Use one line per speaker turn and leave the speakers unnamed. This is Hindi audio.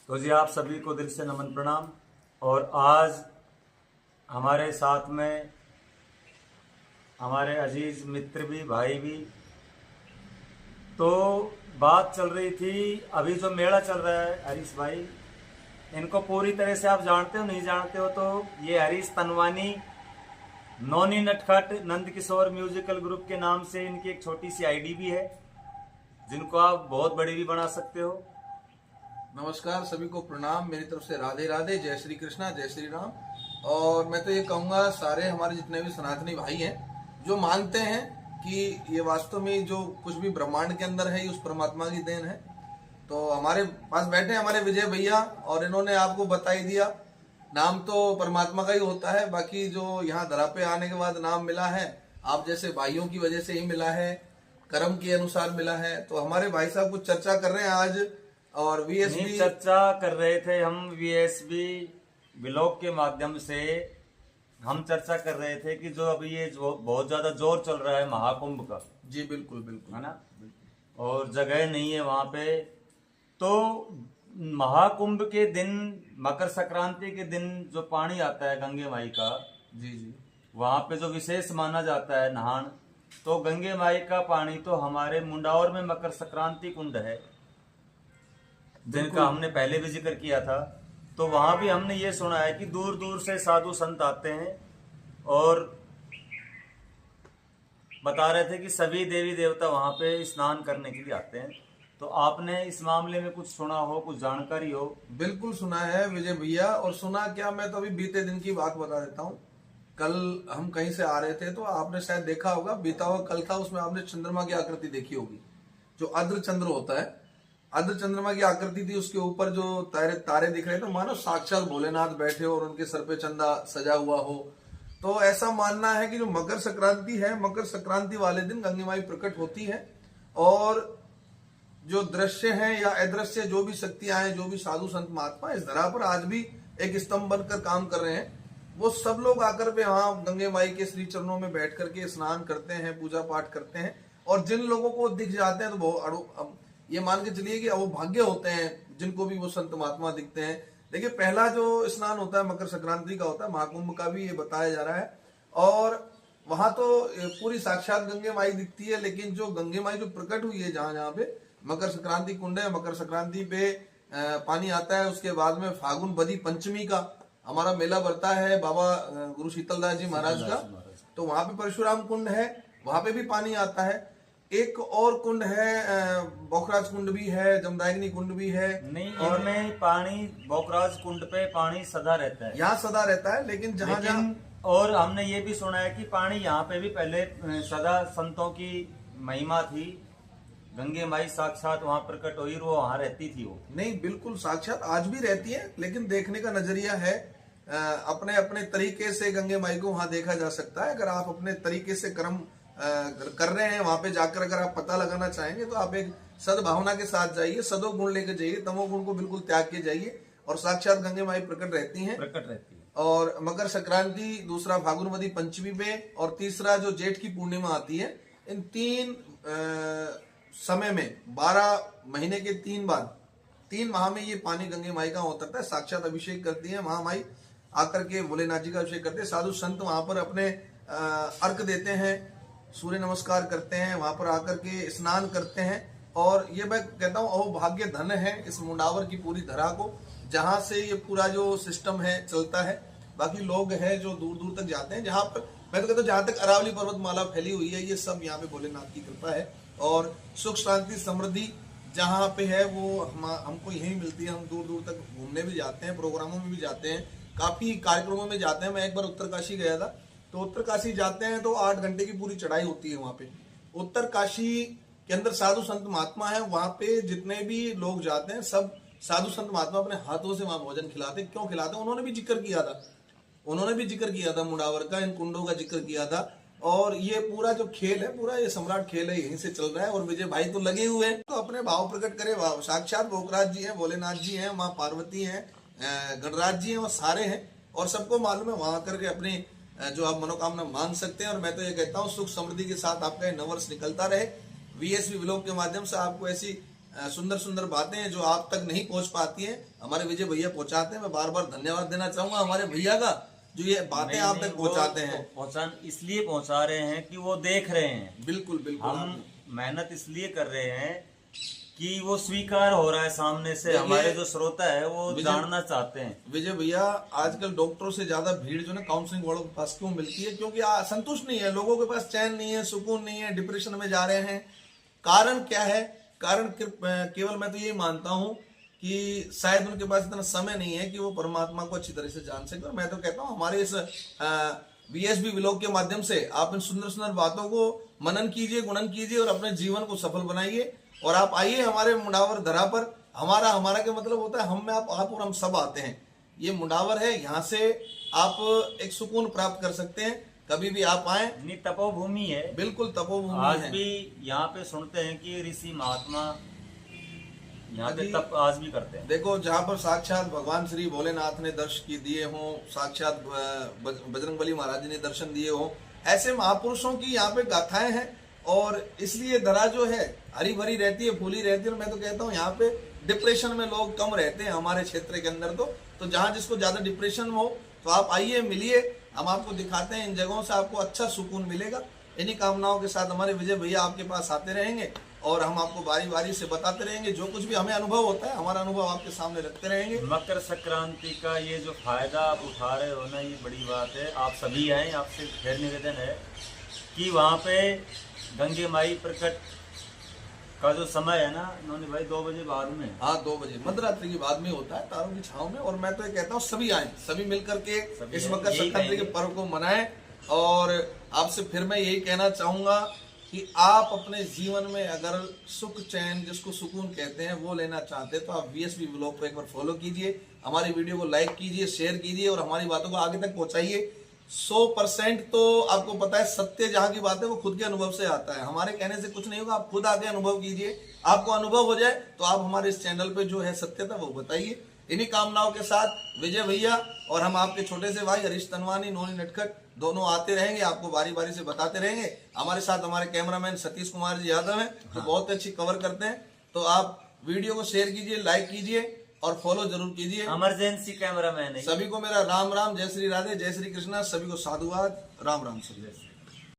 तो जी आप सभी को दिल से नमन प्रणाम। और आज हमारे साथ में हमारे अजीज मित्र भी, भाई भी। तो बात चल रही थी, अभी जो मेला चल रहा है हरीश भाई, इनको पूरी तरह से आप जानते हो नहीं जानते हो, तो ये हरीश तनवानी नौनी नटखट नंद किशोर म्यूजिकल ग्रुप के नाम से इनकी एक छोटी सी आईडी भी है, जिनको आप बहुत बड़ी भी बना सकते हो।
नमस्कार, सभी को प्रणाम मेरी तरफ से। राधे राधे, जय श्री कृष्णा, जय श्री राम। और मैं तो ये कहूँगा, सारे हमारे जितने भी सनातनी भाई हैं जो मानते हैं कि ये वास्तव में जो कुछ भी ब्रह्मांड के अंदर है ये उस परमात्मा की देन है। तो हमारे पास बैठे हमारे विजय भैया, और इन्होंने आपको बता ही दिया, नाम तो परमात्मा का ही होता है। बाकी जो यहाँ धरा पे आने के बाद नाम मिला है, आप जैसे भाइयों की वजह से ही मिला है, कर्म के अनुसार मिला है। तो हमारे भाई साहब कुछ चर्चा कर रहे हैं आज, और वीएसबी
चर्चा कर रहे थे हम, वीएसबी ब्लॉग के माध्यम से हम चर्चा कर रहे थे कि जो अभी ये जो बहुत ज्यादा जोर चल रहा है महाकुंभ का।
जी बिल्कुल बिल्कुल,
है ना, और जगह नहीं है वहां पे। तो महाकुंभ के दिन, मकर संक्रांति के दिन जो पानी आता है गंगे माई का,
जी जी,
वहां पे जो विशेष माना जाता है नहान, तो गंगे माई का पानी तो हमारे मुंडावर में मकर संक्रांति कुंड है, जिनका हमने पहले भी जिक्र किया था। तो वहां भी हमने ये सुना है कि दूर दूर से साधु संत आते हैं और बता रहे थे कि सभी देवी देवता वहां पे स्नान करने के लिए आते हैं। तो आपने इस मामले में कुछ सुना हो, कुछ जानकारी हो?
बिल्कुल सुना है विजय भैया। और सुना क्या, मैं तो अभी बीते दिन की बात बता देता हूँ। कल हम कहीं से आ रहे थे, तो आपने शायद देखा होगा, बीता हुआ कल था, उसमें आपने चंद्रमा की आकृति देखी होगी, जो अर्ध चंद्र होता है, अर्ध चंद्रमा की आकृति थी। उसके ऊपर जो तारे दिख रहे थे, मानो साक्षात भोलेनाथ बैठे हो और उनके सर पे चंदा सजा हुआ हो। तो ऐसा मानना है कि जो मकर संक्रांति है, मकर संक्रांति वाले दिन गंगे माई प्रकट होती है, और जो दृश्य हैं या अदृश्य जो भी शक्तियां हैं, जो भी साधु संत महात्मा इस धरा पर आज भी एक स्तंभ बनकर काम कर रहे हैं, वो सब लोग आकर के वहां गंगे माई के श्री चरणों में बैठ करके स्नान करते हैं, पूजा पाठ करते हैं। और जिन लोगों को दिख जाते हैं, तो ये मान के चलिए कि वो भाग्य होते हैं जिनको भी वो संत महात्मा दिखते हैं। देखिए, पहला जो स्नान होता है मकर संक्रांति का होता है, महाकुंभ का भी ये बताया जा रहा है। और वहां तो पूरी साक्षात गंगे माई दिखती है, लेकिन जो गंगे माई जो प्रकट हुई है जहां जहां पे मकर संक्रांति कुंड है, मकर संक्रांति पे पानी आता है। उसके बाद में फागुन बदी पंचमी का हमारा मेला बढ़ता है बाबा गुरु शीतलदास जी महाराज का। तो वहां पे परशुराम कुंड है, वहां पे भी पानी आता है। एक और कुंड है, बोखराज कुंड भी है, जमदाग्नि कुंड भी है।
नहीं, इनमें पानी, बोखराज कुंड पे पानी सदा रहता है,
यहाँ सदा रहता है, लेकिन जहाँ जहाँ,
और हमने ये भी सुना है कि पानी यहाँ पे भी पहले सदा संतों की महिमा थी, गंगे माई साक्षात वहां प्रकट हुई, वो वहां रहती थी। वो नहीं,
बिल्कुल साक्षात आज भी रहती है, लेकिन देखने का नजरिया है, अपने अपने तरीके से गंगे माई को वहां देखा जा सकता है। अगर आप अपने तरीके से कर्म कर रहे हैं, वहां पे जाकर अगर आप पता लगाना चाहेंगे, तो आप एक सद्भावना के साथ जाइए, सदो गुण लेकर जाइए, तमो गुण को बिल्कुल त्याग के जाइए, और साक्षात गंगे माई प्रकट रहती हैं। और मकर संक्रांति, दूसरा फागुनवती पंचमी पे, और तीसरा जो जेठ की पूर्णिमा आती है, इन तीन समय में 12 महीने के 3 बार, 3 माह में ये पानी गंगे माई का उतरता है। साक्षात अभिषेक करती है महामाई, आकर के भोलेनाथ जी का अभिषेक करते हैं। साधु संत वहां पर अपने अर्घ देते हैं, सूर्य नमस्कार करते हैं, वहां पर आकर के स्नान करते हैं। और ये मैं कहता हूँ अहोभाग्य धन है इस मुंडावर की पूरी धरा को, जहां से ये पूरा जो सिस्टम है चलता है। बाकी लोग हैं जो दूर दूर तक जाते हैं, जहां पर मैं तो कहता हूँ जहां तक अरावली पर्वतमाला फैली हुई है, ये सब यहाँ पे भोलेनाथ की कृपा है। और सुख शांति समृद्धि जहाँ पे है वो हमको यही मिलती है। हम दूर दूर तक घूमने भी जाते हैं, प्रोग्रामों में भी जाते हैं, काफी कार्यक्रमों में जाते हैं। मैं एक बार उत्तरकाशी गया था, तो उत्तरकाशी जाते हैं तो 8 घंटे की पूरी चढ़ाई होती है वहां पे। उत्तरकाशी के अंदर साधु संत महात्मा है, वहां पे जितने भी लोग जाते हैं सब साधु संत महात्मा अपने हाथों से वहां भोजन खिलाते। क्यों खिलाते? उन्होंने भी जिक्र किया था मुंडावर का, इन कुंडों का जिक्र किया था। और ये पूरा जो खेल है, पूरा ये सम्राट खेल है, यहीं से चल रहा है। और विजय भाई तो लगे हुए हैं, तो अपने भाव प्रकट करे। साक्षात बोखराज जी हैं, भोलेनाथ जी हैं, माँ पार्वती हैं, गणराज जी हैं, वो सारे हैं। और सबको मालूम है, वहां करके अपने जो आप मनोकामना मान सकते हैं। और मैं तो ये कहता हूँ सुख समृद्धि के साथ आपका नववर्ष निकलता रहे। वीएसबी ब्लॉग के माध्यम से आपको ऐसी सुंदर सुंदर बातें जो आप तक नहीं पहुंच पाती हैं, हमारे विजय भैया पहुंचाते हैं। मैं बार बार धन्यवाद देना चाहूंगा हमारे भैया का, जो ये बातें आप तक पहुंचाते हैं।
पहुंचान इसलिए पहुंचा रहे हैं कि वो देख रहे हैं।
बिल्कुल बिल्कुल।
हम मेहनत इसलिए कर रहे हैं कि वो स्वीकार हो रहा है सामने से, हमारे जो श्रोता है वो जानना चाहते हैं।
विजय भैया, आजकल डॉक्टरों से ज्यादा भीड़ जो ना काउंसलिंग वालों के पास क्यों मिलती है? क्योंकि संतुष्ट नहीं है, लोगों के पास चैन नहीं है, सुकून नहीं है, डिप्रेशन में जा रहे हैं। कारण क्या है? कारण केवल मैं तो यही मानता हूं कि शायद उनके पास इतना समय नहीं है कि वो परमात्मा को अच्छी तरह से जान सके। और मैं तो कहता हूं हमारे इस VSB व्लॉग के माध्यम से आप इन सुंदर सुंदर बातों को मनन कीजिए, गुणन कीजिए और अपने जीवन को सफल बनाइए। और आप आइए हमारे मुंडावर धरा पर। हमारा क्या मतलब होता है, हम में आप और हम सब आते हैं। ये मुंडावर है, यहाँ से आप एक सुकून प्राप्त कर सकते हैं। कभी भी आप आए।
तपोभूमि है,
बिल्कुल तपोभूमि
आज
है।
भी यहाँ पे सुनते हैं कि ऋषि महात्मा यहाँ पे तप आज भी करते हैं।
देखो, जहाँ पर साक्षात भगवान श्री भोलेनाथ ने दर्शन दिए हों, साक्षात बजरंगबली महाराज जी ने दर्शन दिए हों, ऐसे महापुरुषों की यहाँ पे गाथाएं हैं। और इसलिए धरा जो है हरी भरी रहती है, फूली रहती है। और मैं तो कहता हूँ यहाँ पे डिप्रेशन में लोग कम रहते हैं हमारे क्षेत्र के अंदर। तो जहाँ जिसको ज्यादा डिप्रेशन में हो तो आप आइए, मिलिए, हम आपको दिखाते हैं। इन जगहों से आपको अच्छा सुकून मिलेगा। इन्हीं कामनाओं के साथ हमारे विजय भैया आपके पास आते रहेंगे और हम आपको बारी बारी से बताते रहेंगे। जो कुछ भी हमें अनुभव होता है, हमारा अनुभव आपके सामने रखते रहेंगे।
मकर संक्रांति का ये जो फायदा आप उठा रहे हो ना, ये बड़ी बात है। आप सभी आए, आपसे फिर निवेदन है कि वहाँ पे गंगे माई प्रकट का जो समय है ना नोनी भाई, 2 बजे बाद में।
हाँ, 2 बजे मध्यरात्रि के बाद में होता है, तारों की छांव में। और मैं तो ये कहता हूँ सभी आए, सभी मिलकर के इस मकर संक्रांति के पर्व को मनाएं। और आपसे फिर मैं यही कहना चाहूंगा कि आप अपने जीवन में अगर सुख चैन, जिसको सुकून कहते हैं, वो लेना चाहते हैं तो आप VSB व्लॉग को एक बार फॉलो कीजिए, हमारी वीडियो को लाइक कीजिए, शेयर कीजिए और हमारी बातों को आगे तक पहुंचाइए। 100% तो आपको पता है, सत्य जहां की बात है वो खुद के अनुभव से आता है। हमारे कहने से कुछ नहीं होगा, आप खुद आके अनुभव कीजिए। आपको अनुभव हो जाए तो आप हमारे इस चैनल पे जो है सत्यता वो बताइए। इन्हीं कामनाओं के साथ विजय भैया और हम आपके छोटे से भाई हरीश तनवानी, नोनी नटखट दोनों आते रहेंगे, आपको बारी बारी से बताते रहेंगे। हमारे साथ हमारे कैमरामैन सतीश कुमार जी यादव हैं, जो बहुत अच्छी कवर करते हैं। तो आप वीडियो को शेयर कीजिए, लाइक कीजिए और फॉलो जरूर कीजिए।
इमरजेंसी कैमरामैन है।
सभी को मेरा राम राम, जय श्री राधे, जय श्री कृष्णा। सभी को साधुवाद, राम राम।